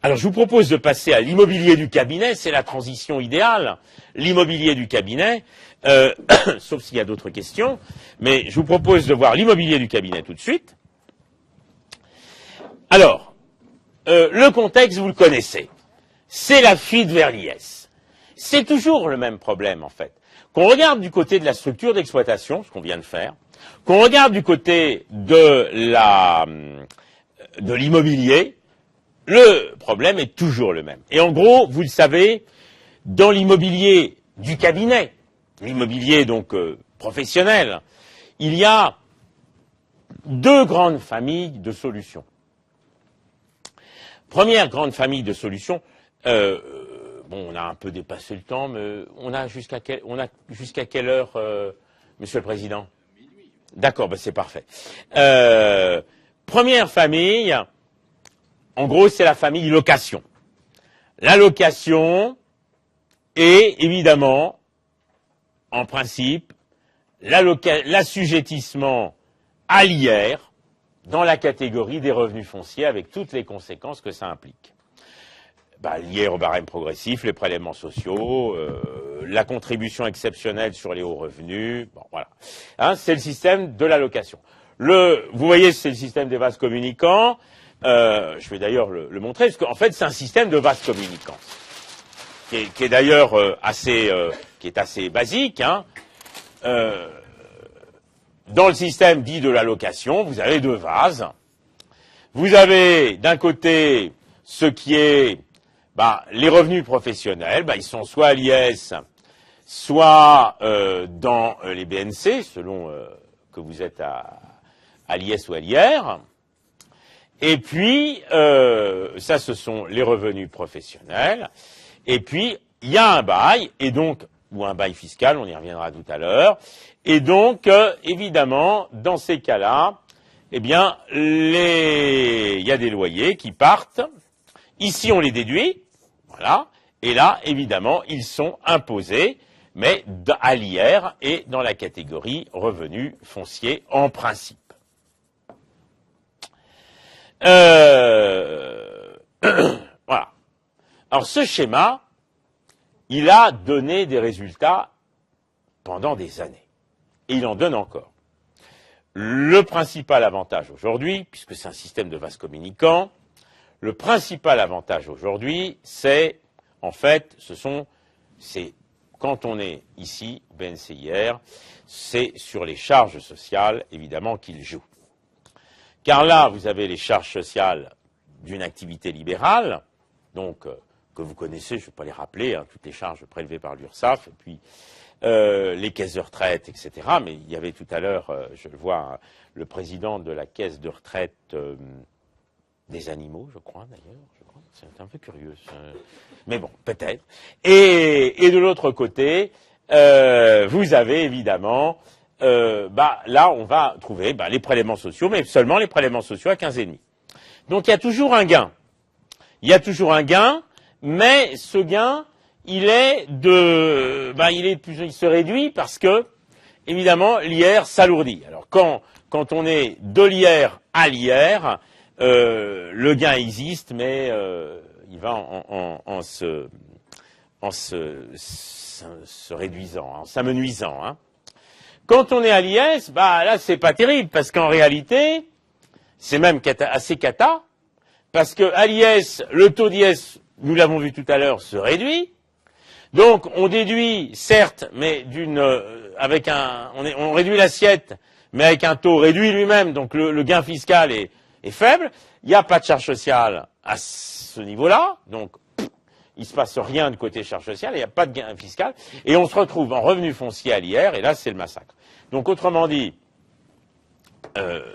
Alors, je vous propose de passer à l'immobilier du cabinet, c'est la transition idéale. L'immobilier du cabinet, sauf s'il y a d'autres questions, mais je vous propose de voir l'immobilier du cabinet tout de suite. Alors, le contexte, vous le connaissez. C'est la fuite vers l'IS. C'est toujours le même problème, en fait. Qu'on regarde du côté de la structure d'exploitation, ce qu'on vient de faire, qu'on regarde du côté de l'immobilier, le problème est toujours le même. Et en gros, vous le savez, dans l'immobilier du cabinet, l'immobilier donc professionnel, il y a deux grandes familles de solutions. Première grande famille de solutions, bon, on a un peu dépassé le temps, mais on a jusqu'à quelle heure, Monsieur le Président? D'accord, ben c'est parfait. Première famille, en gros, c'est la famille location. La location est évidemment, en principe, l'assujettissement à l'IR dans la catégorie des revenus fonciers avec toutes les conséquences que ça implique. Lié au barème progressif, les prélèvements sociaux, la contribution exceptionnelle sur les hauts revenus, bon voilà. Hein, c'est le système de l'allocation. Vous voyez, c'est le système des vases communicants. Je vais d'ailleurs le montrer, parce qu'en fait, c'est un système de vases communicants, qui est d'ailleurs assez basique. Hein. Dans le système dit de l'allocation, vous avez deux vases. Vous avez d'un côté ce qui est les revenus professionnels, ils sont soit à l'IS, soit dans les BNC, selon que vous êtes à l'IS ou à l'IR. Et puis, ça, ce sont les revenus professionnels. Et puis, il y a un bail, ou un bail fiscal, on y reviendra tout à l'heure. Et donc, évidemment, dans ces cas-là, eh bien, il y a des loyers qui partent. Ici, on les déduit. Voilà. Et là, évidemment, ils sont imposés, mais à l'IR et dans la catégorie revenus fonciers en principe. Voilà. Alors, ce schéma, il a donné des résultats pendant des années. Et il en donne encore. Le principal avantage aujourd'hui, puisque c'est un système de vases communicants, le principal avantage aujourd'hui, c'est, en fait, c'est quand on est ici, BNCIR, c'est sur les charges sociales, évidemment, qu'il joue. Car là, vous avez les charges sociales d'une activité libérale, donc que vous connaissez, je ne vais pas les rappeler, hein, toutes les charges prélevées par l'URSSAF, et puis les caisses de retraite, etc. Mais il y avait tout à l'heure, je le vois, le président de la caisse de retraite des animaux, je crois d'ailleurs. C'est un peu curieux. Mais bon, peut-être. Et de l'autre côté, vous avez évidemment, là, on va trouver les prélèvements sociaux, mais seulement les prélèvements sociaux à 15,5. Donc il y a toujours un gain. Il y a toujours un gain, mais ce gain, il se réduit parce que, évidemment, l'IR s'alourdit. Alors quand on est de l'IR à l'IR, le gain existe, mais il va en se réduisant, en s'amenuisant. Hein. Quand on est à l'IS, là c'est pas terrible parce qu'en réalité, c'est même assez cata, parce que à l'IS, le taux d'IS, nous l'avons vu tout à l'heure, se réduit. Donc on déduit, certes, mais on réduit l'assiette, mais avec un taux réduit lui-même, donc le gain fiscal est faible. Il n'y a pas de charge sociale à ce niveau-là, donc il ne se passe rien du côté charge sociale, il n'y a pas de gain fiscal, et on se retrouve en revenu foncier à l'IR, et là c'est le massacre. Donc autrement dit,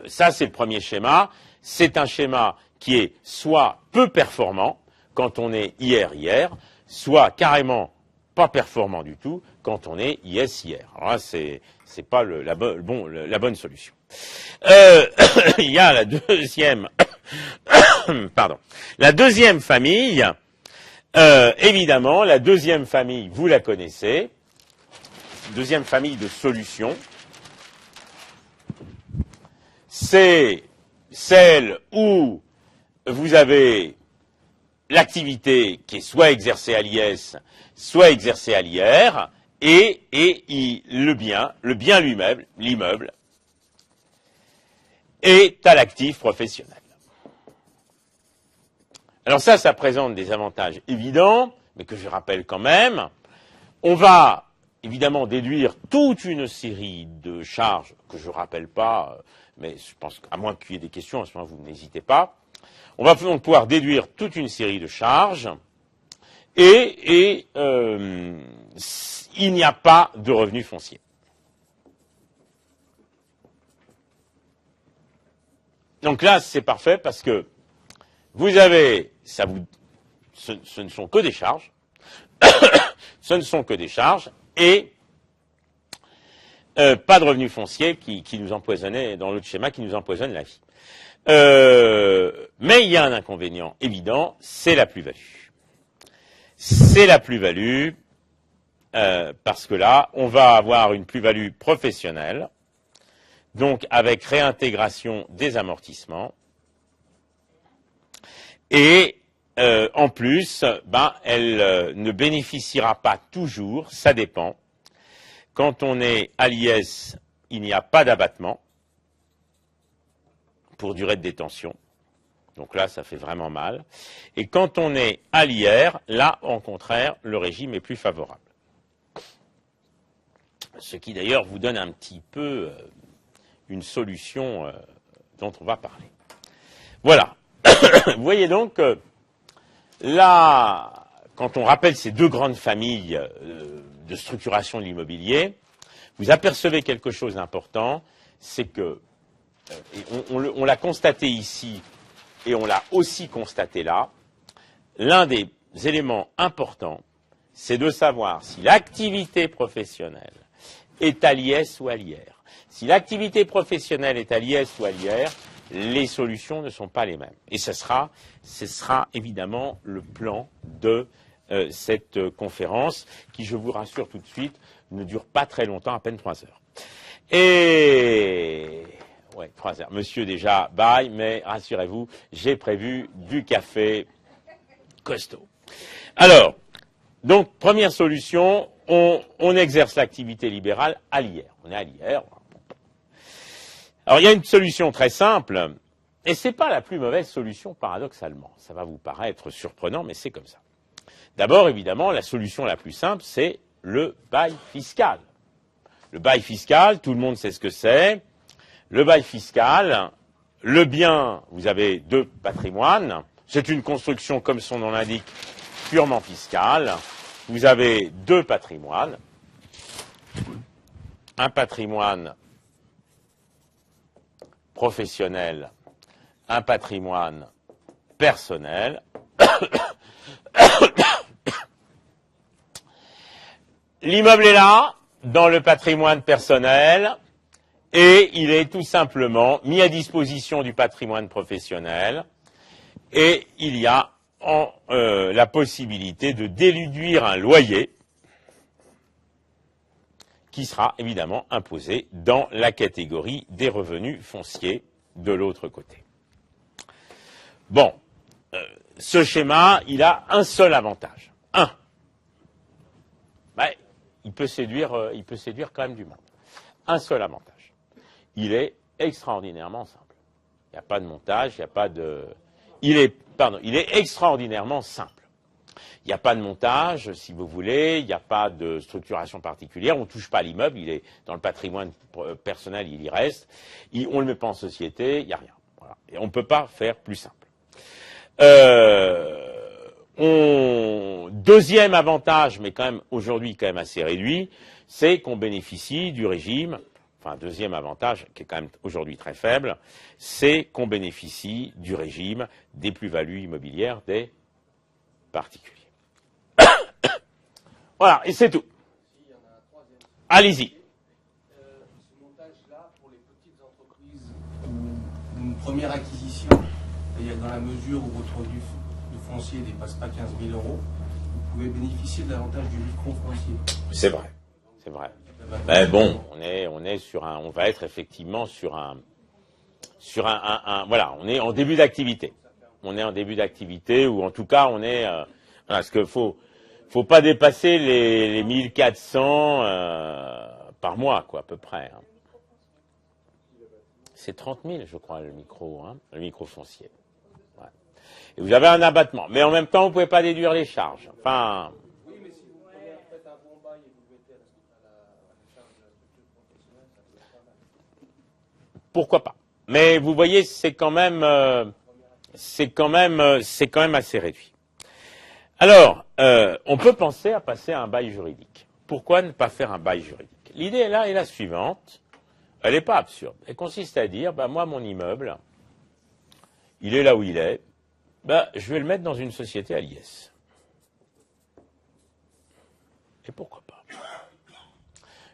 ça c'est le premier schéma, c'est un schéma qui est soit peu performant quand on est IR-IR, soit carrément pas performant du tout quand on est IS-IR. Alors là c'est pas la bonne solution. Il y a la deuxième la deuxième famille, évidemment, la deuxième famille, vous la connaissez, deuxième famille de solutions, c'est celle où vous avez l'activité qui est soit exercée à l'IS, soit exercée à l'IR, et le bien lui-même, l'immeuble, est à l'actif professionnel. Alors ça présente des avantages évidents, mais que je rappelle quand même. On va évidemment déduire toute une série de charges que je ne rappelle pas, mais je pense qu'à moins qu'il y ait des questions, à ce moment vous n'hésitez pas. On va donc pouvoir déduire toute une série de charges et il n'y a pas de revenu foncier. Donc là, c'est parfait parce que vous avez, ce ne sont que des charges, ce ne sont que des charges et pas de revenu foncier qui nous empoisonnait, dans l'autre schéma, qui nous empoisonne la vie. Mais il y a un inconvénient évident, c'est la plus-value. C'est la plus-value parce que là, on va avoir une plus-value professionnelle, donc avec réintégration des amortissements, et en plus, elle ne bénéficiera pas toujours, ça dépend. Quand on est à l'IS, il n'y a pas d'abattement pour durée de détention. Donc là, ça fait vraiment mal. Et quand on est à l'IR, là, au contraire, le régime est plus favorable. Ce qui d'ailleurs vous donne un petit peu une solution dont on va parler. Voilà. Vous voyez donc, là, quand on rappelle ces deux grandes familles de structuration de l'immobilier, vous apercevez quelque chose d'important, c'est que, on l'a constaté ici, et on l'a aussi constaté là, l'un des éléments importants, c'est de savoir si l'activité professionnelle est à l'IS ou à l'IR. Si l'activité professionnelle est à l'IS ou à l'IR, les solutions ne sont pas les mêmes. Et ce sera évidemment le plan de cette conférence, qui, je vous rassure tout de suite, ne dure pas très longtemps, à peine 3 heures. Et... ouais, 3 heures. Monsieur déjà, bye, mais rassurez-vous, j'ai prévu du café costaud. Alors, donc, première solution, on exerce l'activité libérale à l'IR. On est à l'IR. Alors, il y a une solution très simple, et c'est pas la plus mauvaise solution, paradoxalement. Ça va vous paraître surprenant, mais c'est comme ça. D'abord, évidemment, la solution la plus simple, c'est le bail fiscal. Le bail fiscal, tout le monde sait ce que c'est. Le bail fiscal, le bien, vous avez deux patrimoines. C'est une construction, comme son nom l'indique, purement fiscale. Vous avez deux patrimoines. Un patrimoine professionnel, un patrimoine personnel. L'immeuble est là, dans le patrimoine personnel, et il est tout simplement mis à disposition du patrimoine professionnel, et il y a la possibilité de déduire un loyer qui sera évidemment imposé dans la catégorie des revenus fonciers de l'autre côté. Bon, ce schéma, il a un seul avantage. Il peut séduire quand même du monde. Un seul avantage. Il est extraordinairement simple. Il n'y a pas de montage, il n'y a pas de... il est extraordinairement simple. Il n'y a pas de montage, si vous voulez, il n'y a pas de structuration particulière, on ne touche pas à l'immeuble, il est dans le patrimoine personnel, il y reste, on ne le met pas en société, il n'y a rien. Voilà. Et on ne peut pas faire plus simple. Deuxième avantage, mais quand même aujourd'hui quand même assez réduit, c'est qu'on bénéficie du régime, enfin deuxième avantage qui est quand même aujourd'hui très faible, c'est qu'on bénéficie du régime des plus-values immobilières des particuliers. Voilà, et c'est tout. Allez-y. Ce montage-là, pour les petites entreprises ou une première acquisition, c'est-à-dire dans la mesure où votre revenu de foncier ne dépasse pas 15 000 €, vous pouvez bénéficier de l'avantage du micro-foncier. C'est vrai, c'est vrai. Mais bon, on va être effectivement voilà, on est en début d'activité. on est en début d'activité, ou en tout cas, on est... voilà, parce qu'il faut pas dépasser les 1400 par mois, quoi, à peu près. Hein. C'est 30 000, je crois, le micro foncier. Ouais. Et vous avez un abattement. Mais en même temps, vous ne pouvez pas déduire les charges. Enfin... Oui, mais si vous prenez en fait un bon bail et vous le mettez à la charge de la structure professionnelle, ça peut être pas mal. Pourquoi pas. Mais vous voyez, c'est quand même assez réduit. Alors, on peut penser à passer à un bail juridique. Pourquoi ne pas faire un bail juridique? L'idée là est la suivante. Elle n'est pas absurde. Elle consiste à dire, moi, mon immeuble, il est là où il est, je vais le mettre dans une société à l'IS. Et pourquoi pas?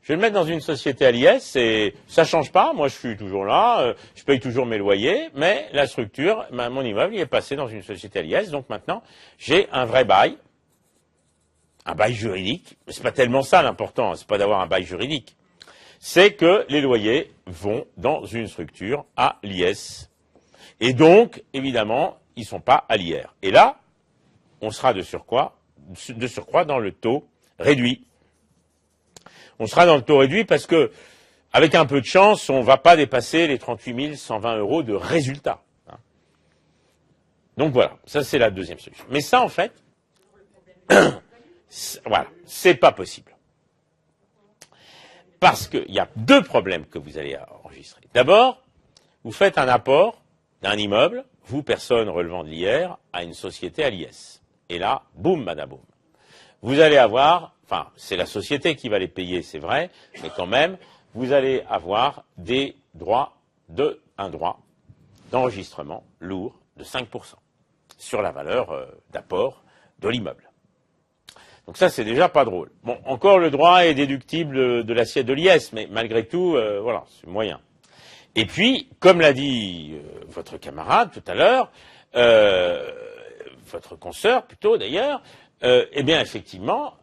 Je vais le mettre dans une société à l'IS et ça ne change pas. Moi, je suis toujours là, je paye toujours mes loyers, mais la structure, mon immeuble, il est passé dans une société à l'IS. Donc maintenant, j'ai un vrai bail, un bail juridique. Mais c'est pas tellement ça l'important, c'est pas d'avoir un bail juridique. C'est que les loyers vont dans une structure à l'IS. Et donc, évidemment, ils ne sont pas à l'IR. Et là, on sera de surcroît dans le taux réduit. On sera dans le taux réduit parce que, avec un peu de chance, on ne va pas dépasser les 38 120 € de résultat. Donc voilà, ça c'est la deuxième solution. Mais ça, en fait, voilà, c'est pas possible. Parce qu'il y a deux problèmes que vous allez enregistrer. D'abord, vous faites un apport d'un immeuble, vous, personne relevant de l'IR, à une société à l'IS. Et là, boum, badaboum. Vous allez avoir, enfin, c'est la société qui va les payer, c'est vrai, mais quand même, vous allez avoir un droit d'enregistrement lourd de 5% sur la valeur d'apport de l'immeuble. Donc ça, c'est déjà pas drôle. Bon, encore le droit est déductible de l'assiette de l'IS, mais malgré tout, voilà, c'est moyen. Et puis, comme l'a dit votre camarade tout à l'heure, votre consoeur plutôt d'ailleurs, eh bien effectivement,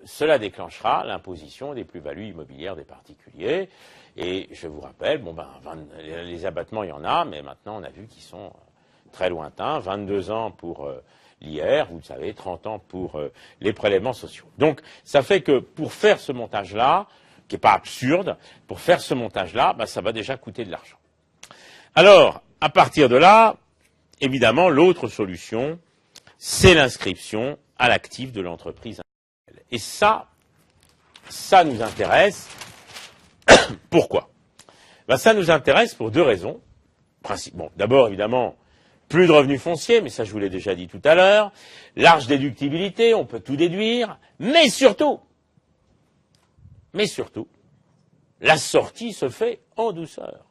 cela déclenchera l'imposition des plus-values immobilières des particuliers. Et je vous rappelle, les abattements, il y en a, mais maintenant on a vu qu'ils sont très lointains. 22 ans pour l'IR, vous le savez, 30 ans pour les prélèvements sociaux. Donc, ça fait que pour faire ce montage-là, qui n'est pas absurde, pour faire ce montage-là, ça va déjà coûter de l'argent. Alors, à partir de là, évidemment, l'autre solution, c'est l'inscription à l'actif de l'entreprise individuelle. Et ça nous intéresse. Pourquoi? Ça nous intéresse pour deux raisons. Bon, d'abord, évidemment, plus de revenus fonciers, mais ça je vous l'ai déjà dit tout à l'heure, large déductibilité, on peut tout déduire, mais surtout, la sortie se fait en douceur.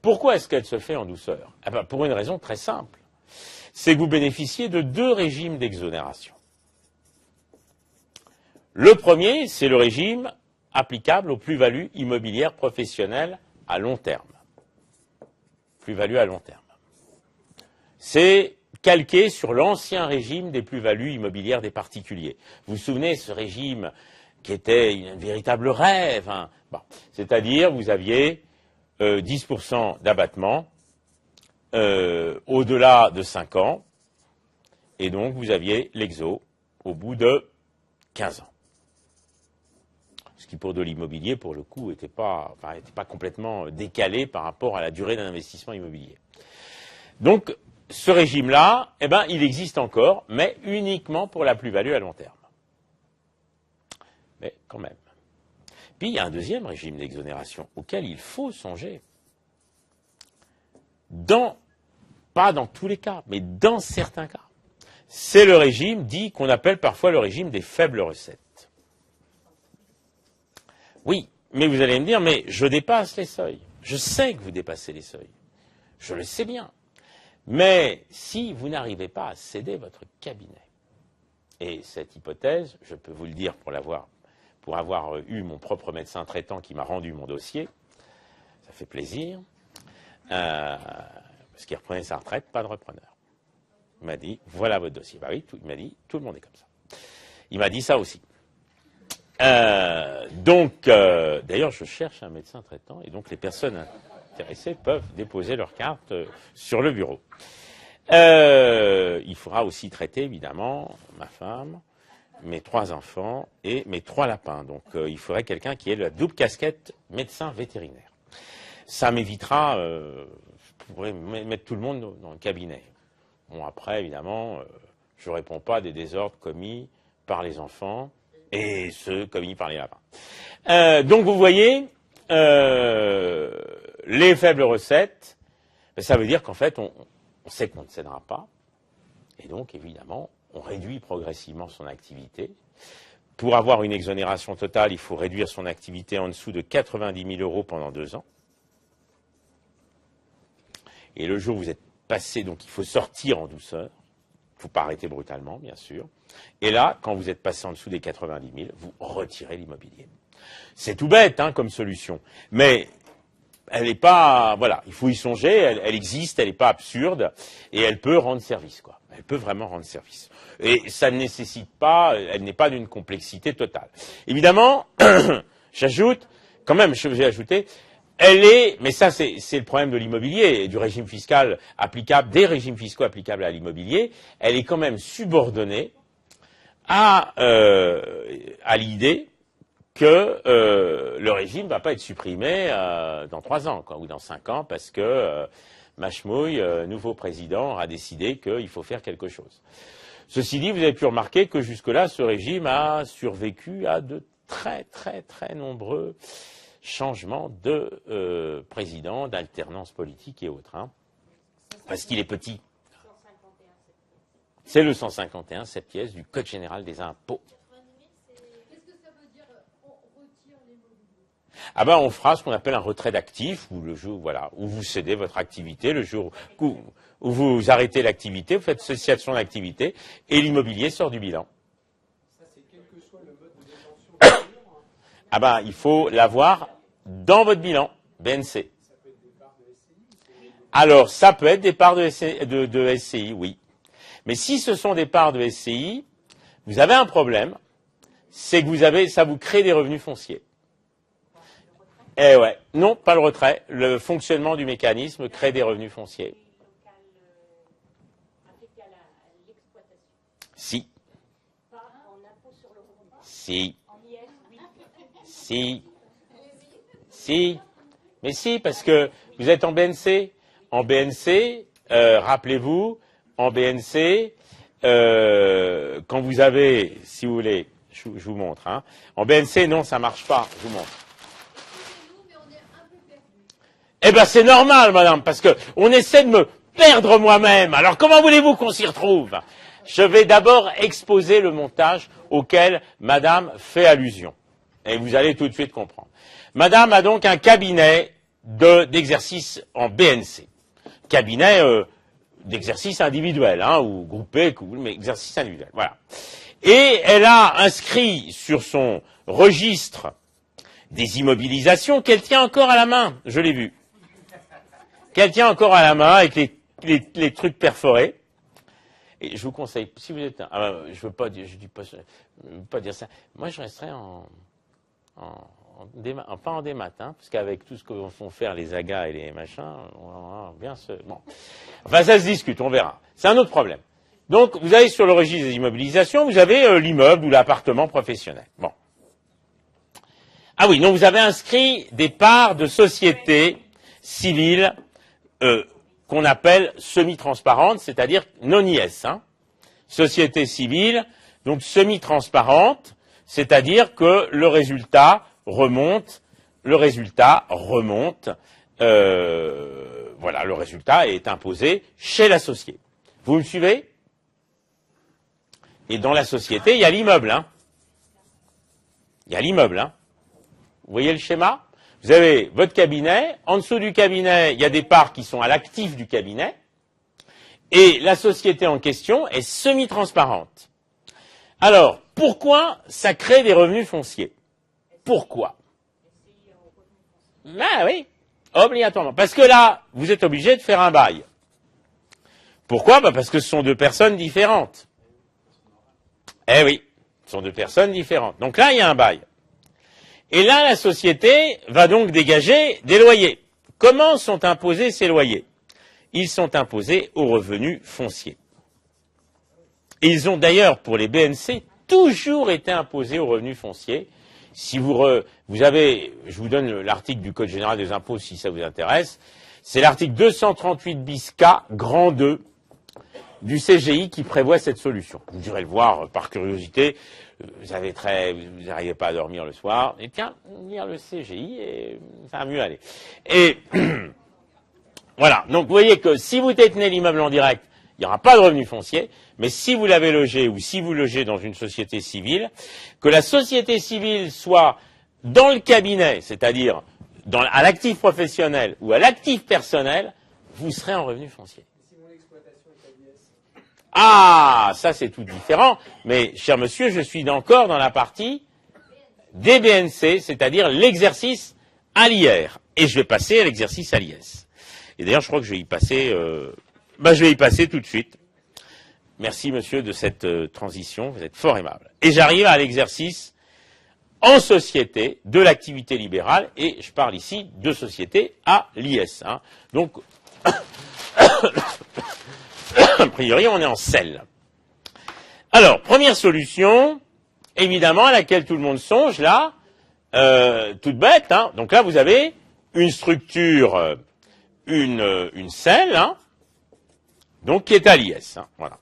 Pourquoi est-ce qu'elle se fait en douceur? Pour une raison très simple. C'est que vous bénéficiez de deux régimes d'exonération. Le premier, c'est le régime applicable aux plus-values immobilières professionnelles à long terme. Plus-value à long terme. C'est calqué sur l'ancien régime des plus-values immobilières des particuliers. Vous vous souvenez, ce régime qui était un véritable rêve, hein. Bon, c'est-à-dire vous aviez 10% d'abattement au-delà de 5 ans, et donc vous aviez l'exo au bout de 15 ans. Ce qui pour de l'immobilier, pour le coup, n'était pas complètement décalé par rapport à la durée d'un investissement immobilier. Donc, ce régime-là, il existe encore, mais uniquement pour la plus-value à long terme. Mais quand même. Puis, il y a un deuxième régime d'exonération auquel il faut songer. Pas dans tous les cas, mais dans certains cas. C'est le régime dit qu'on appelle parfois le régime des faibles recettes. Oui, mais vous allez me dire, mais je dépasse les seuils. Je sais que vous dépassez les seuils. Je le sais bien. Mais si vous n'arrivez pas à céder votre cabinet, et cette hypothèse, je peux vous le dire pour avoir eu mon propre médecin traitant qui m'a rendu mon dossier, ça fait plaisir, parce qu'il reprenait sa retraite, pas de repreneur. Il m'a dit, voilà votre dossier. Oui, il m'a dit, tout le monde est comme ça. Il m'a dit ça aussi. D'ailleurs, je cherche un médecin traitant, et donc les personnes intéressées peuvent déposer leur carte sur le bureau. Il faudra aussi traiter, évidemment, ma femme, mes 3 enfants et mes 3 lapins. Donc, il faudrait quelqu'un qui ait la double casquette médecin vétérinaire. Ça m'évitera, je pourrais mettre tout le monde dans le cabinet. Bon, après, évidemment, je ne réponds pas à des désordres commis par les enfants et ceux commis par les lapins. Donc, vous voyez, les faibles recettes, ça veut dire qu'en fait, on sait qu'on ne cédera pas. Et donc, évidemment, on réduit progressivement son activité. Pour avoir une exonération totale, il faut réduire son activité en dessous de 90 000 € pendant 2 ans. Et le jour où vous êtes passé, donc il faut sortir en douceur. Il ne faut pas arrêter brutalement, bien sûr. Et là, quand vous êtes passé en dessous des 90 000, vous retirez l'immobilier. C'est tout bête, hein, comme solution. Mais elle n'est pas, voilà, il faut y songer, elle existe, elle n'est pas absurde, et elle peut rendre service, quoi. Elle peut vraiment rendre service. Et ça ne nécessite pas, elle n'est pas d'une complexité totale. Évidemment, j'ajoute, quand même, je vais ajouter, elle est, mais ça c'est le problème de l'immobilier et du régime fiscal applicable, des régimes fiscaux applicables à l'immobilier, elle est quand même subordonnée à l'idée que le régime ne va pas être supprimé dans 3 ans, quoi, ou dans 5 ans, parce que Machmouille, nouveau président, a décidé qu'il faut faire quelque chose. Ceci dit, vous avez pu remarquer que jusque-là, ce régime a survécu à de très nombreux changements de président, d'alternance politique et autres, hein, parce qu'il est petit. C'est le 151 7 pièces du Code général des impôts. Ah ben, on fera ce qu'on appelle un retrait d'actifs, où le jour, voilà, où vous cédez votre activité, le jour où vous arrêtez l'activité, vous faites cessation d'activité, et l'immobilier sort du bilan. Ça, c'est quel que soit le mode de détention. Ah ben, il faut l'avoir dans votre bilan, BNC. Ça peut être des parts de SCI. Alors, ça peut être des parts de SCI, oui. Mais si ce sont des parts de SCI, vous avez un problème, c'est que ça vous crée des revenus fonciers. Eh ouais, non, pas le retrait. Le fonctionnement du mécanisme crée des revenus fonciers. Si. Si. Si. Si. Mais si, parce que vous êtes en BNC. En BNC, rappelez-vous, en BNC, quand vous avez, si vous voulez, je vous montre, hein. En BNC, non, ça marche pas, je vous montre. Eh ben, c'est normal, madame, parce que on essaie de me perdre moi-même. Alors, comment voulez-vous qu'on s'y retrouve? Je vais d'abord exposer le montage auquel madame fait allusion. Et vous allez tout de suite comprendre. Madame a donc un cabinet d'exercice en BNC. Cabinet d'exercice individuel, hein, ou groupé, mais exercice individuel. Voilà. Et elle a inscrit sur son registre des immobilisations qu'elle tient encore à la main. Je l'ai vu. Qu'elle tient encore à la main avec les trucs perforés. Et je vous conseille, si vous êtes, je veux pas dire, je veux pas dire ça. Moi, je resterai pas en démat, hein, parce qu'avec tout ce que font faire les agas et les machins, on va bien bon. Enfin, ça se discute, on verra. C'est un autre problème. Donc, vous avez sur le registre des immobilisations, vous avez l'immeuble ou l'appartement professionnel. Bon. Ah oui, donc vous avez inscrit des parts de sociétés civiles qu'on appelle semi-transparentes, c'est-à-dire non-IS. Hein. Société civile, donc semi-transparente, c'est-à-dire que le résultat remonte, voilà, le résultat est imposé chez l'associé. Vous me suivez? Et dans la société, il y a l'immeuble. Hein. Il y a l'immeuble. Hein. Vous voyez le schéma? Vous avez votre cabinet. En dessous du cabinet, il y a des parts qui sont à l'actif du cabinet. Et la société en question est semi-transparente. Alors, pourquoi ça crée des revenus fonciers? Pourquoi? Ben oui, obligatoirement. Parce que là, vous êtes obligé de faire un bail. Pourquoi? Ben parce que ce sont 2 personnes différentes. Eh oui, ce sont 2 personnes différentes. Donc là, il y a un bail. Et là, la société va donc dégager des loyers. Comment sont imposés ces loyers? ils sont imposés au revenu foncier. Et ils ont d'ailleurs, pour les BNC, toujours été imposés au revenu foncier. Si vous avez, je vous donne l'article du Code général des impôts si ça vous intéresse, c'est l'article 238 bis K, grand 2, du CGI qui prévoit cette solution. Vous irez le voir par curiosité, vous n'arrivez pas à dormir le soir, et tiens, lire le CGI, et ça va mieux aller. Et voilà, donc vous voyez que si vous détenez l'immeuble en direct, il n'y aura pas de revenu foncier, mais si vous l'avez logé ou si vous logez dans une société civile, que la société civile soit dans le cabinet, c'est-à-dire à l'actif professionnel ou à l'actif personnel, vous serez en revenu foncier. Ah, ça c'est tout différent, mais cher monsieur, je suis encore dans la partie des BNC, c'est-à-dire l'exercice à l'IR, et je vais passer à l'exercice à l'IS. Et d'ailleurs, je crois que je vais y passer, je vais y passer tout de suite. Merci, monsieur, de cette transition. Vous êtes fort aimable. Et j'arrive à l'exercice en société de l'activité libérale, et je parle ici de société à l'IS. Hein. Donc, a priori, on est en selle. Alors, première solution, évidemment, à laquelle tout le monde songe, là, toute bête. Hein. Donc là, vous avez une structure... une selle, hein, donc qui est à l'IS. Hein, voilà.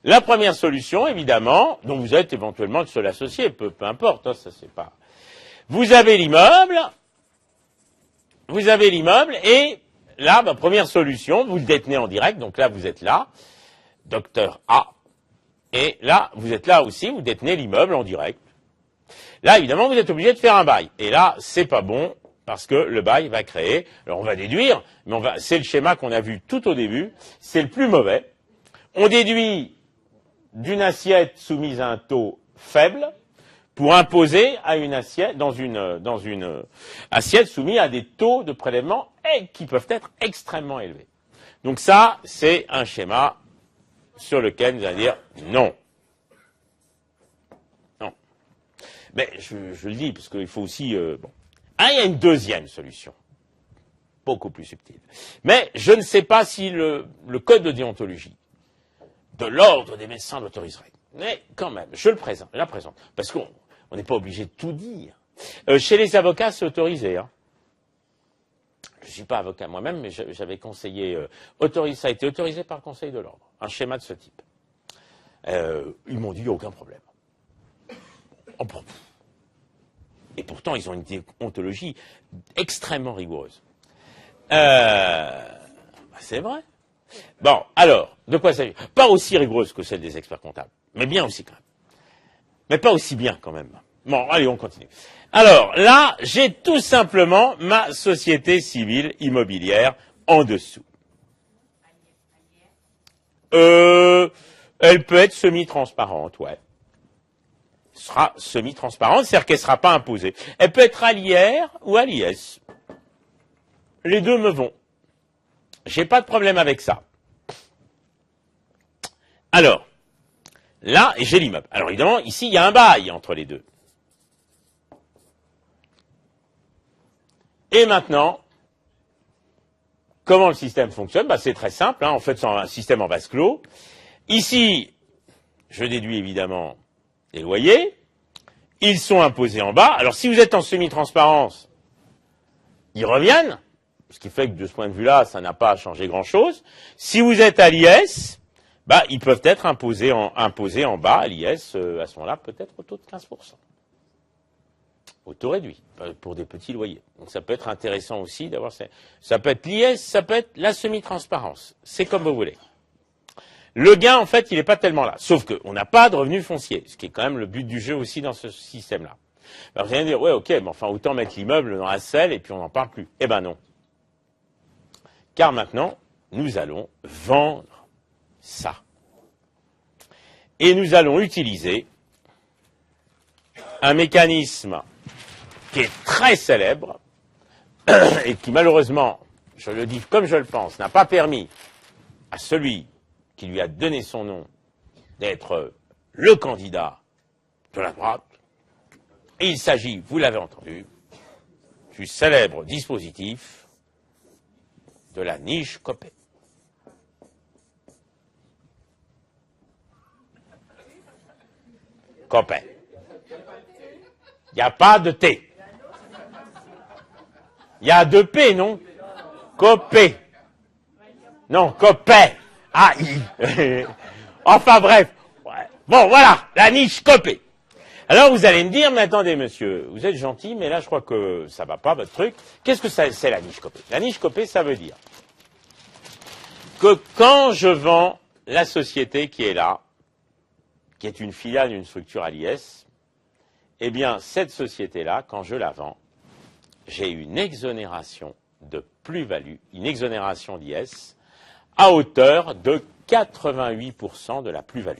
La première solution, évidemment, dont vous êtes éventuellement le seul associé, peu importe, hein, ça c'est pas. Vous avez l'immeuble, et là, première solution, vous le détenez en direct, donc là vous êtes là, docteur A, et là vous êtes là aussi, vous détenez l'immeuble en direct. Là, évidemment, vous êtes obligé de faire un bail, et là, c'est pas bon. Parce que le bail va créer, alors on va déduire, mais c'est le schéma qu'on a vu tout au début, c'est le plus mauvais. On déduit d'une assiette soumise à un taux faible pour imposer à une assiette, dans une assiette soumise à des taux de prélèvement qui peuvent être extrêmement élevés. Donc ça, c'est un schéma sur lequel vous allez dire non. Non. Mais je le dis, parce qu'il faut aussi... il y a une deuxième solution, beaucoup plus subtile. Mais je ne sais pas si le code de déontologie de l'ordre des médecins l'autoriserait. Mais quand même, je la présente, parce qu'on n'est pas obligé de tout dire. Chez les avocats, c'est autorisé. Hein. Je ne suis pas avocat moi-même, mais j'avais conseillé, ça a été autorisé par le Conseil de l'ordre, un schéma de ce type. Ils m'ont dit, il n'y a aucun problème. Et pourtant, ils ont une déontologie extrêmement rigoureuse. C'est vrai. Bon, alors, de quoi s'agit-il? Pas aussi rigoureuse que celle des experts comptables, mais bien aussi quand même. Mais pas aussi bien quand même. Bon, allez, on continue. Alors, là, j'ai tout simplement ma société civile immobilière en dessous. Elle peut être semi-transparente, ouais. Sera semi-transparente, c'est-à-dire qu'elle ne sera pas imposée. Elle peut être à l'IR ou à l'IS. Les deux me vont. J'ai pas de problème avec ça. Alors, là, j'ai l'immeuble. Alors évidemment, ici, il y a un bail entre les deux. Et maintenant, comment le système fonctionne? C'est très simple, hein. En fait, c'est un système en vase clos. Ici, je déduis évidemment les loyers, ils sont imposés en bas. Alors si vous êtes en semi-transparence, ils reviennent, ce qui fait que de ce point de vue-là, ça n'a pas changé grand-chose. Si vous êtes à l'IS, ils peuvent être imposés en bas à l'IS, à ce moment-là, peut-être au taux de 15%. Au taux réduit, pour des petits loyers. Donc ça peut être intéressant aussi d'avoir ça peut être l'IS, ça peut être la semi-transparence. C'est comme vous voulez. Le gain, en fait, il n'est pas tellement là. Sauf qu'on n'a pas de revenu foncier, ce qui est quand même le but du jeu aussi dans ce système-là. Alors vous allez dire, ouais, ok, mais enfin, autant mettre l'immeuble dans la selle et puis on n'en parle plus. Eh ben non. Car maintenant, nous allons vendre ça. Et nous allons utiliser un mécanisme qui est très célèbre et qui, malheureusement, je le dis comme je le pense, n'a pas permis à celui qui lui a donné son nom d'être le candidat de la droite. Et il s'agit, vous l'avez entendu, du célèbre dispositif de la niche Copé. Copé. Il n'y a pas de T. Il y a deux P, non? Copé. Non, Copé. Ah, I. Enfin bref. Ouais. Bon, voilà, la niche Copé. Alors vous allez me dire, mais attendez monsieur, vous êtes gentil, mais là je crois que ça va pas votre truc. Qu'est-ce que c'est la niche Copé? La niche Copé, ça veut dire que quand je vends la société qui est là, qui est une filiale d'une structure à l'IS, eh bien cette société-là, quand je la vends, j'ai une exonération de plus-value, une exonération d'IS, à hauteur de 88% de la plus-value.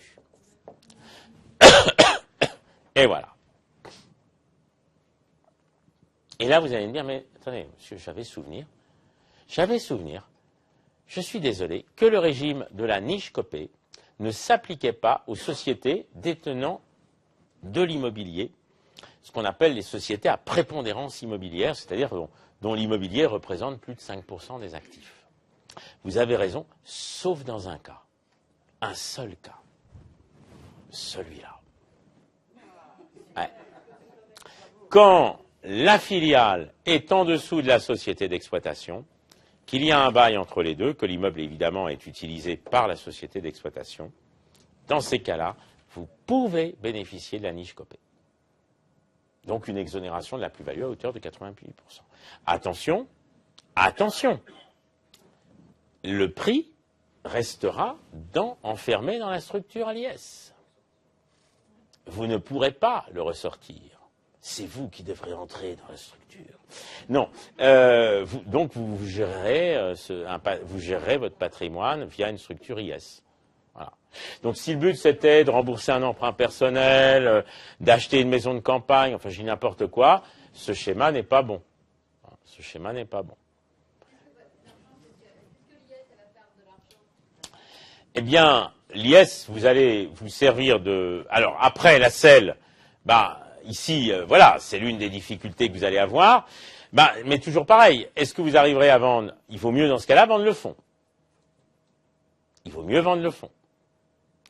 Et voilà. Et là, vous allez me dire, mais attendez, monsieur, j'avais souvenir, je suis désolé, que le régime de la niche Copé ne s'appliquait pas aux sociétés détenant de l'immobilier, ce qu'on appelle les sociétés à prépondérance immobilière, c'est-à-dire dont l'immobilier représente plus de 5% des actifs. Vous avez raison, sauf dans un cas, un seul cas, celui-là. Ouais. Quand la filiale est en dessous de la société d'exploitation, qu'il y a un bail entre les deux, que l'immeuble évidemment est utilisé par la société d'exploitation, dans ces cas-là, vous pouvez bénéficier de la niche Copé. Donc une exonération de la plus-value à hauteur de 88%. Attention, attention, le prix restera enfermé dans la structure à l'IS. Vous ne pourrez pas le ressortir. C'est vous qui devrez entrer dans la structure. Non. Donc vous gérerez, vous gérerez votre patrimoine via une structure IS. Voilà. Donc si le but c'était de rembourser un emprunt personnel, d'acheter une maison de campagne, enfin je dis n'importe quoi, ce schéma n'est pas bon. Ce schéma n'est pas bon. Eh bien, l'IS, vous allez vous servir de... Alors, après, la selle, ici, voilà, c'est l'une des difficultés que vous allez avoir. Mais toujours pareil, est-ce que vous arriverez à vendre? Il vaut mieux, dans ce cas-là, vendre le fonds. Il vaut mieux vendre le fonds.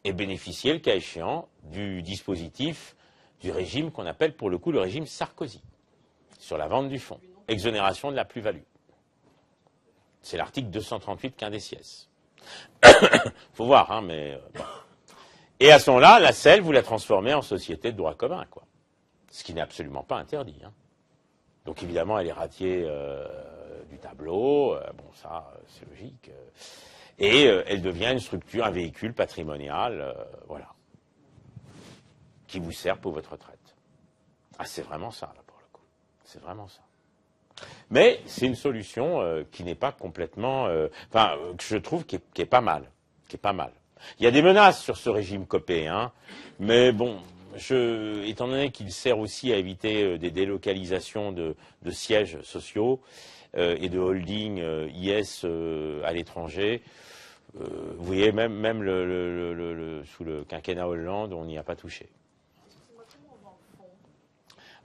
Et bénéficier, le cas échéant, du dispositif, du régime qu'on appelle, pour le coup, le régime Sarkozy, sur la vente du fonds. Exonération de la plus-value. C'est l'article 238 quindecies. Faut voir, hein, mais bon. Et à ce moment-là, la selle, vous la transformez en société de droit commun, quoi. Ce qui n'est absolument pas interdit. Hein. Donc évidemment, elle est radiée du tableau. Bon, ça, c'est logique. Et elle devient une structure, un véhicule patrimonial, voilà, qui vous sert pour votre retraite. Ah, c'est vraiment ça, là, pour le coup. C'est vraiment ça. Mais c'est une solution qui n'est pas complètement, que je trouve qui est pas mal, Il y a des menaces sur ce régime Copé, hein, mais bon, étant donné qu'il sert aussi à éviter des délocalisations de sièges sociaux et de holding IS à l'étranger, vous voyez, même sous le quinquennat Hollande, on n'y a pas touché.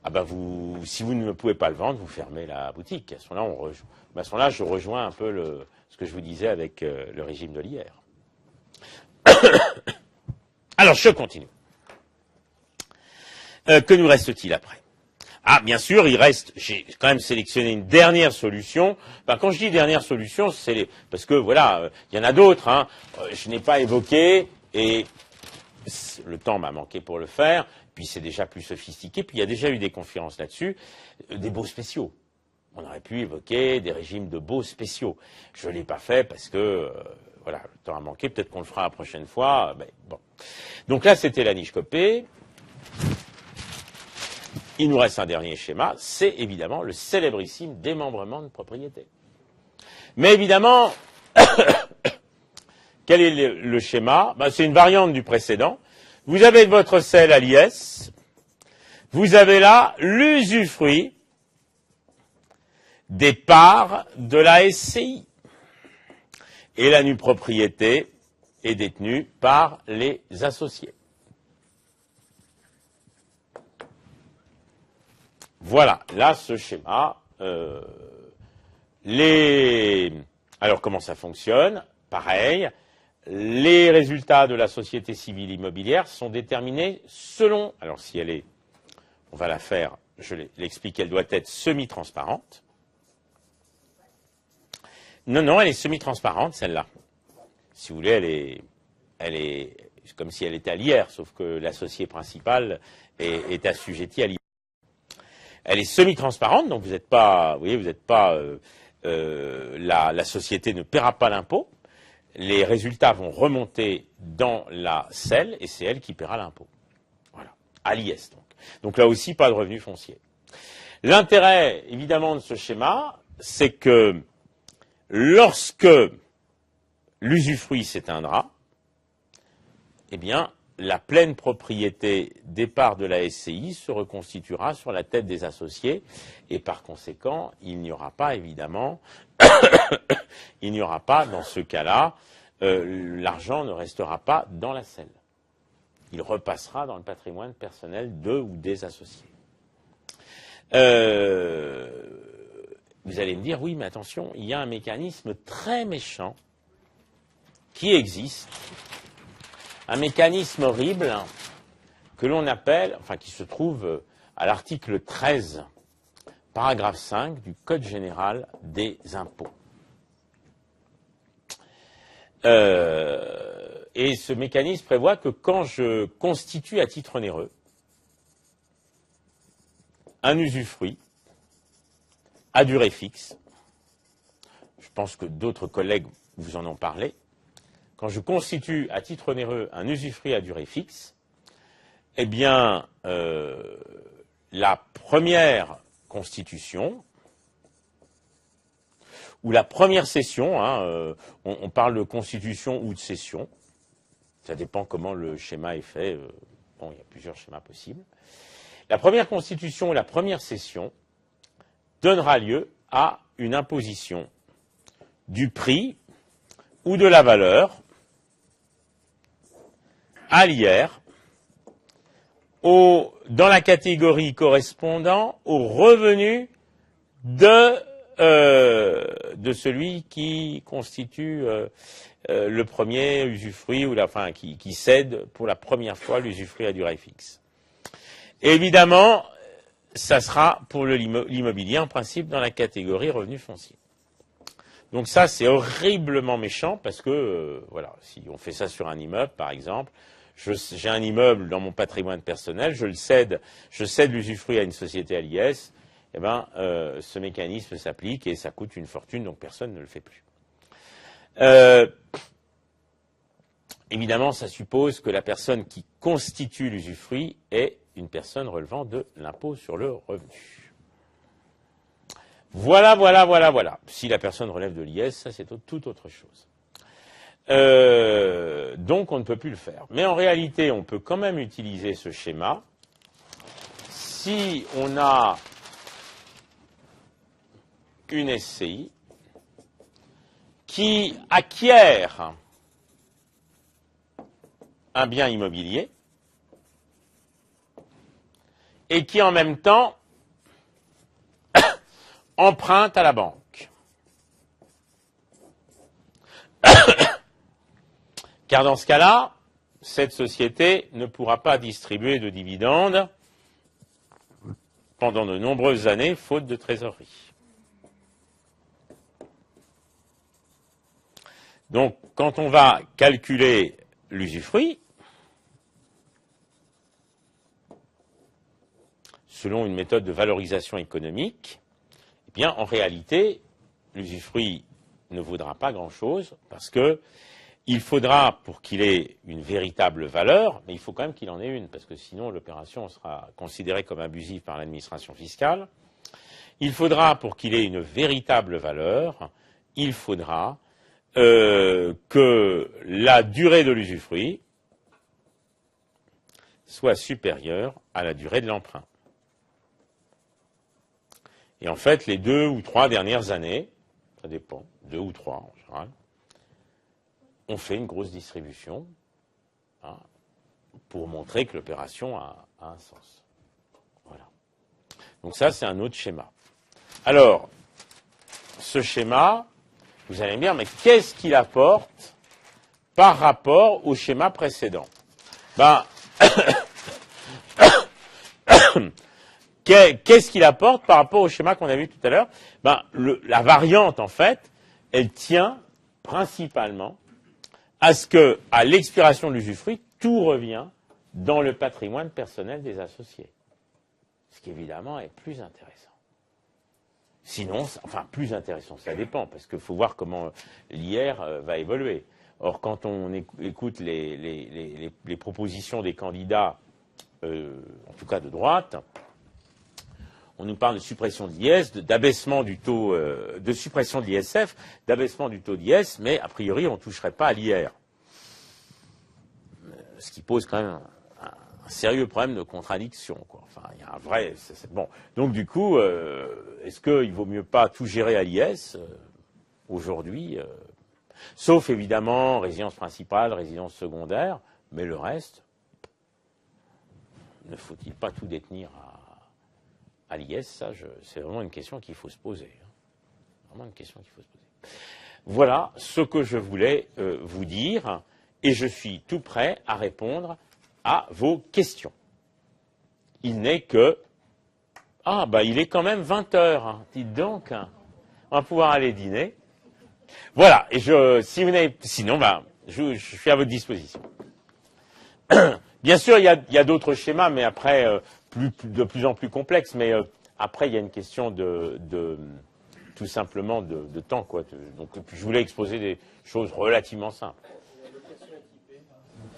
Ah si vous ne pouvez pas le vendre, vous fermez la boutique. À ce moment-là, je rejoins un peu ce que je vous disais avec le régime de l'IR. Alors, je continue. Que nous reste-t-il après? Ah, bien sûr, j'ai quand même sélectionné une dernière solution. Quand je dis dernière solution, parce que voilà, il y en a d'autres, hein. Je n'ai pas évoqué, et le temps m'a manqué pour le faire, puis c'est déjà plus sophistiqué, puis il y a déjà eu des conférences là-dessus, des baux spéciaux. On aurait pu évoquer des régimes de baux spéciaux. Je ne l'ai pas fait parce que, voilà, le temps a manqué, peut-être qu'on le fera la prochaine fois, mais bon. Donc là, c'était la niche Copé. Il nous reste un dernier schéma, c'est évidemment le célébrissime démembrement de propriété. Mais évidemment, quel est le schéma? C'est une variante du précédent. Vous avez votre selle à l'IS, vous avez là l'usufruit des parts de la SCI. Et la nue propriété est détenue par les associés. Voilà, là, ce schéma. Alors, comment ça fonctionne? Pareil, les résultats de la société civile immobilière sont déterminés selon, alors si elle est, on va la faire, je l'explique, elle doit être semi-transparente. Non, elle est semi-transparente, celle-là. Si vous voulez, elle est comme si elle était à l'IR, sauf que l'associé principal est assujetti à l'IR. Elle est semi-transparente, donc vous n'êtes pas, vous voyez, vous n'êtes pas, la société ne paiera pas l'impôt. Les résultats vont remonter dans la SEL et c'est elle qui paiera l'impôt. Voilà, à l'IS donc. Donc là aussi, pas de revenu foncier. L'intérêt, évidemment, de ce schéma, c'est que lorsque l'usufruit s'éteindra, eh bien, la pleine propriété des parts de la SCI se reconstituera sur la tête des associés et par conséquent, il n'y aura pas, évidemment, il n'y aura pas, dans ce cas-là, l'argent ne restera pas dans la SEL. Il repassera dans le patrimoine personnel de ou des associés. Vous allez me dire, oui, mais attention, il y a un mécanisme très méchant qui existe, un mécanisme horrible que l'on appelle, enfin qui se trouve à l'article 13, paragraphe 5 du Code général des impôts. Et ce mécanisme prévoit que quand je constitue à titre onéreux un usufruit à durée fixe, je pense que d'autres collègues vous en ont parlé, quand je constitue à titre onéreux un usufruit à durée fixe, eh bien, la première constitution, ou la première cession, on parle de constitution ou de cession, ça dépend comment le schéma est fait, bon, il y a plusieurs schémas possibles. La première constitution ou la première cession donnera lieu à une imposition du prix ou de la valeur à l'IR dans la catégorie correspondant au revenu de celui qui constitue le premier usufruit ou qui cède pour la première fois l'usufruit à durée fixe. Et évidemment, ça sera pour l'immobilier en principe dans la catégorie revenu foncier. Donc ça, c'est horriblement méchant parce que, voilà, si on fait ça sur un immeuble, par exemple, j'ai un immeuble dans mon patrimoine personnel, je cède l'usufruit à une société à l'IS, eh ben, ce mécanisme s'applique et ça coûte une fortune, donc personne ne le fait plus. Évidemment, ça suppose que la personne qui constitue l'usufruit est une personne relevant de l'impôt sur le revenu. Voilà. Si la personne relève de l'IS, ça c'est tout autre chose. Donc on ne peut plus le faire. Mais en réalité, on peut quand même utiliser ce schéma si on a une SCI qui acquiert un bien immobilier et qui en même temps emprunte à la banque. Car dans ce cas-là, cette société ne pourra pas distribuer de dividendes pendant de nombreuses années, faute de trésorerie. Donc, quand on va calculer l'usufruit, selon une méthode de valorisation économique, eh bien, en réalité, l'usufruit ne vaudra pas grand-chose parce que il faudra, pour qu'il ait une véritable valeur, mais il faut quand même qu'il en ait une, parce que sinon l'opération sera considérée comme abusive par l'administration fiscale. Il faudra, pour qu'il ait une véritable valeur, il faudra que la durée de l'usufruit soit supérieure à la durée de l'emprunt. Et en fait, les 2 ou 3 dernières années, ça dépend, 2 ou 3 en général, on fait une grosse distribution pour montrer que l'opération a un sens. Voilà. Donc ça, c'est un autre schéma. Alors, ce schéma, vous allez me dire, mais qu'est-ce qu'il apporte par rapport au schéma précédent? Ben, qu'est-ce qu'il apporte par rapport au schéma qu'on a vu tout à l'heure? Ben, la variante, en fait, elle tient principalement à ce que, à l'expiration de l'usufruit, tout revient dans le patrimoine personnel des associés. Ce qui, évidemment, est plus intéressant. Sinon, enfin, plus intéressant, ça dépend, parce qu'il faut voir comment l'IR va évoluer. Or, quand on écoute les propositions des candidats, en tout cas de droite, on nous parle de suppression de l'IS, d'abaissement du taux, de suppression de l'ISF, d'abaissement du taux d'IS, mais a priori, on ne toucherait pas à l'IR. Ce qui pose quand même un sérieux problème de contradiction, quoi. Enfin, il y a un vrai... bon. Donc, du coup, est-ce qu'il vaut mieux pas tout gérer à l'IS aujourd'hui, sauf, évidemment, résidence principale, résidence secondaire, mais le reste, ne faut-il pas tout détenir à l'IS? Ça, c'est vraiment une question qu'il faut se poser. Vraiment une question qu'il faut se poser. Voilà ce que je voulais vous dire, et je suis tout prêt à répondre à vos questions. Il n'est que... Ah, bah il est quand même 20 heures, hein. Dites donc, hein. On va pouvoir aller dîner. Voilà, et si vous n'avez... Sinon, bah, je suis à votre disposition. Bien sûr, il y a d'autres schémas, mais après, de plus en plus complexes, mais après, il y a une question tout simplement de temps, quoi. Donc, je voulais exposer des choses relativement simples.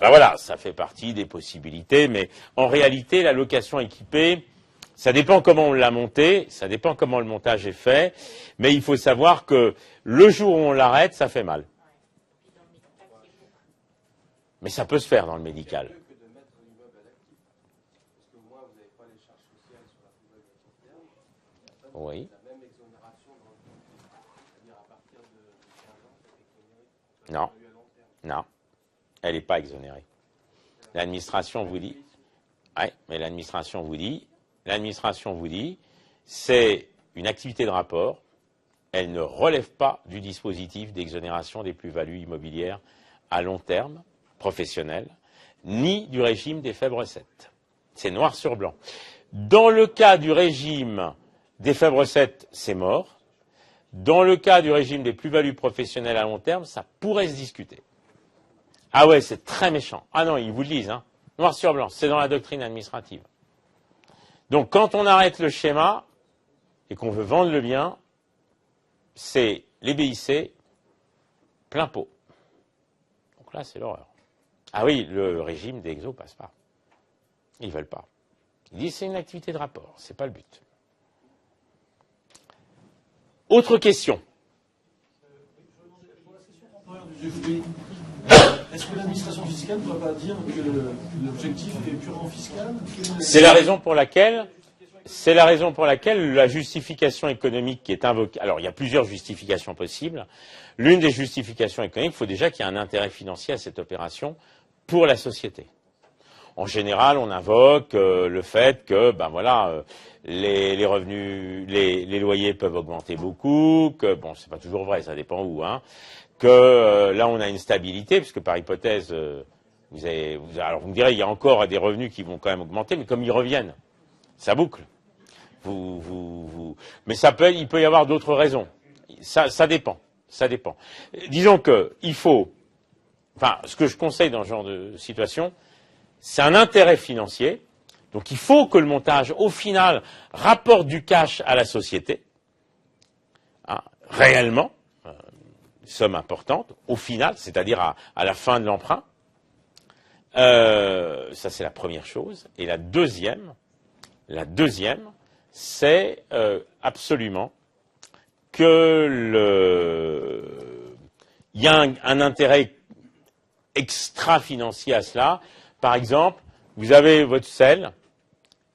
Ben voilà, ça fait partie des possibilités, mais en réalité, la location équipée, ça dépend comment on l'a montée, ça dépend comment le montage est fait, mais il faut savoir que le jour où on l'arrête, ça fait mal. Mais ça peut se faire dans le médical. Oui. Non. Non. Elle n'est pas exonérée. L'administration vous dit, ouais, mais l'administration vous dit, c'est une activité de rapport, elle ne relève pas du dispositif d'exonération des plus-values immobilières à long terme, professionnelles, ni du régime des faibles recettes. C'est noir sur blanc. Dans le cas du régime des faibles recettes, c'est mort. Dans le cas du régime des plus-values professionnelles à long terme, ça pourrait se discuter. Ah ouais, c'est très méchant. Ah non, ils vous le disent, hein. Noir sur blanc, c'est dans la doctrine administrative. Donc quand on arrête le schéma et qu'on veut vendre le bien, c'est les BIC plein pot. Donc là, c'est l'horreur. Ah oui, le régime des exos passe pas. Ils veulent pas. Ils disent c'est une activité de rapport, c'est pas le but. Autre question. Est-ce que l'administration fiscale ne doit pas dire que l'objectif est purement fiscal? C'est la raison pour laquelle la justification économique qui est invoquée. Alors, il y a plusieurs justifications possibles. L'une des justifications économiques, il faut déjà qu'il y ait un intérêt financier à cette opération pour la société. En général, on invoque le fait que, ben voilà, les revenus, les loyers peuvent augmenter beaucoup, que bon, c'est pas toujours vrai, ça dépend où, hein. Que là on a une stabilité, puisque par hypothèse, alors vous me direz, il y a encore des revenus qui vont quand même augmenter, mais comme ils reviennent, ça boucle. Mais il peut y avoir d'autres raisons. Ça dépend. Disons que il faut, enfin, ce que je conseille dans ce genre de situation, c'est un intérêt financier. Donc il faut que le montage, au final, rapporte du cash à la société, hein, réellement. Somme importante, au final, c'est-à-dire à la fin de l'emprunt. Ça, c'est la première chose. Et la deuxième, c'est absolument que il y a un intérêt extra-financier à cela. Par exemple, vous avez votre SEL,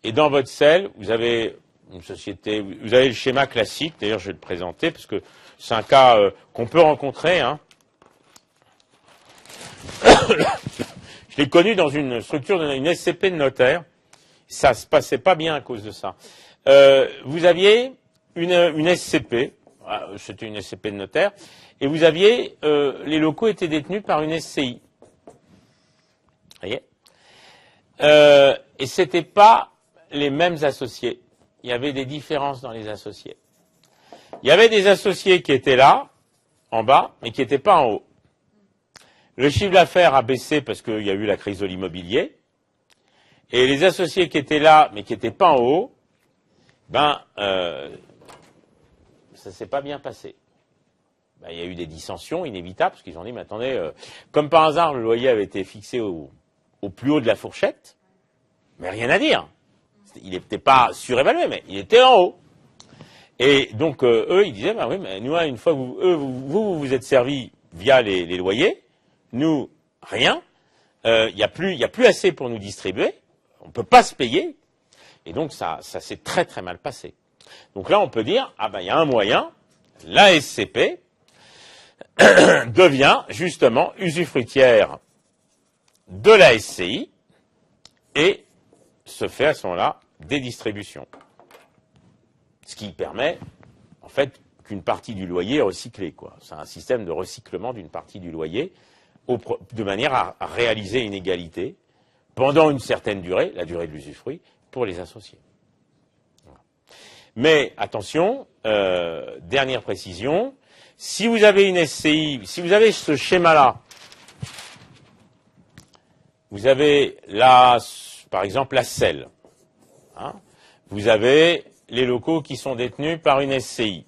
et dans votre SEL, vous avez une société, vous avez le schéma classique, d'ailleurs je vais le présenter, parce que c'est un cas qu'on peut rencontrer. Hein. Je l'ai connu dans une structure, une SCP de notaire. Ça se passait pas bien à cause de ça. Vous aviez une SCP, C'était une SCP de notaire. Et vous aviez, les locaux étaient détenus par une SCI. Vous voyez? Et c'était pas les mêmes associés. Il y avait des différences dans les associés. Il y avait des associés qui étaient là, en bas, mais qui n'étaient pas en haut. Le chiffre d'affaires a baissé parce qu'il y a eu la crise de l'immobilier. Et les associés qui étaient là, mais qui n'étaient pas en haut, ça s'est pas bien passé. Il y a eu des dissensions inévitables, parce qu'ils ont dit, mais attendez, comme par hasard, le loyer avait été fixé au plus haut de la fourchette, mais rien à dire. Il n'était pas surévalué, mais il était en haut. Et donc, eux, ils disaient, oui, mais nous, une fois que vous êtes servis via les loyers, nous, rien, il n'y a plus assez pour nous distribuer, on ne peut pas se payer, et donc ça s'est très très mal passé. Donc là, on peut dire, il y a un moyen, la SCP devient justement usufruitière de la SCI et se fait à ce moment-là des distributions. Ce qui permet, en fait, qu'une partie du loyer est recyclée, quoi. C'est un système de recyclement d'une partie du loyer de manière à réaliser une égalité pendant une certaine durée, la durée de l'usufruit, pour les associés. Voilà. Mais attention, dernière précision, si vous avez une SCI, si vous avez ce schéma-là, vous avez là, par exemple, la SEL. Vous avez les locaux qui sont détenus par une SCI,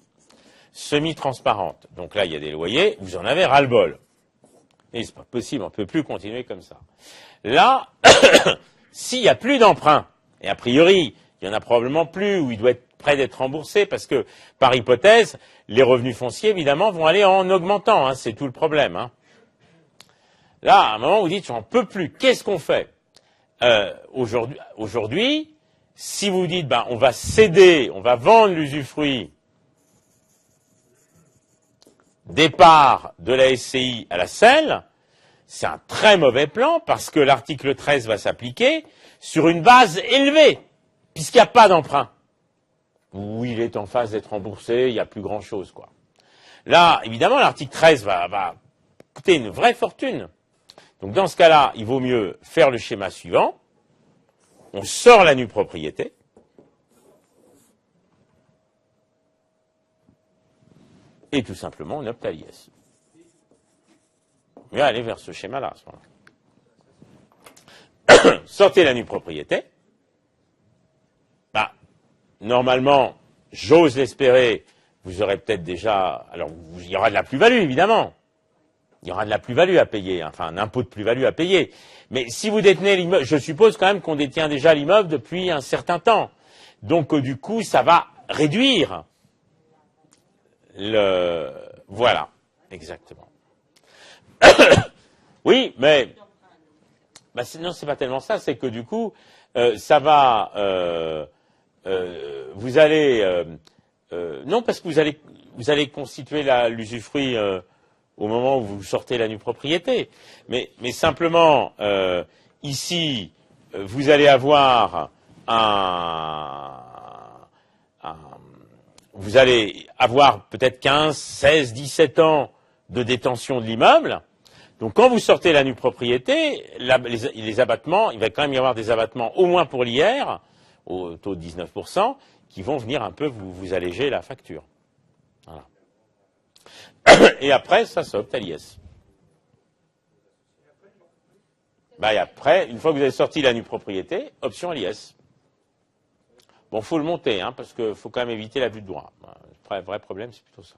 semi-transparente. Donc là, il y a des loyers, vous en avez ras-le-bol. Et c'est pas possible, on ne peut plus continuer comme ça. Là, s'il n'y a plus d'emprunt, et a priori, il n'y en a probablement plus, ou il doit être prêt d'être remboursé, parce que, par hypothèse, les revenus fonciers, évidemment, vont aller en augmentant, c'est tout le problème. Là, à un moment, vous dites, j'en peux plus, qu'est-ce qu'on fait? Aujourd'hui, si vous dites, on va céder, on va vendre l'usufruit des parts de la SCI à la SEL, c'est un très mauvais plan parce que l'article 13 va s'appliquer sur une base élevée, puisqu'il n'y a pas d'emprunt. Où il est en phase d'être remboursé, il n'y a plus grand-chose, quoi. Là, évidemment, l'article 13 va coûter une vraie fortune. Donc, dans ce cas-là, il vaut mieux faire le schéma suivant. On sort la nue propriété. Et tout simplement, on opte à l'IS. On va aller vers ce schéma-là, à ce moment-là. Sortez la nue propriété. Normalement, j'ose l'espérer, vous aurez peut-être déjà... Alors, il y aura de la plus-value, évidemment. Il y aura de la plus-value à payer, enfin un impôt de plus-value à payer. Mais si vous détenez l'immeuble, je suppose quand même qu'on détient déjà l'immeuble depuis un certain temps. Donc du coup, ça va réduire le... Voilà, exactement. Oui, mais... non, c'est pas tellement ça, c'est que du coup, ça va... vous allez... non, parce que vous allez constituer l'usufruit... au moment où vous sortez la nue propriété. Mais simplement, ici, vous allez avoir vous allez avoir peut-être 15, 16, 17 ans de détention de l'immeuble. Donc quand vous sortez la nue propriété, les abattements, il va quand même y avoir des abattements au moins pour l'IR, au taux de 19%, qui vont venir un peu vous alléger la facture. Voilà. Et après, ça s'opte à l'IS. Et après, une fois que vous avez sorti la nue propriété, option à l'IS. Bon, faut le monter, parce qu'il faut quand même éviter l'abus de droit. Le vrai problème, c'est plutôt ça.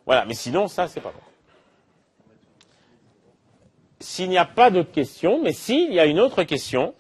Voilà, mais sinon, ça, c'est pas bon. S'il n'y a pas d'autres questions, mais s'il y a une autre question,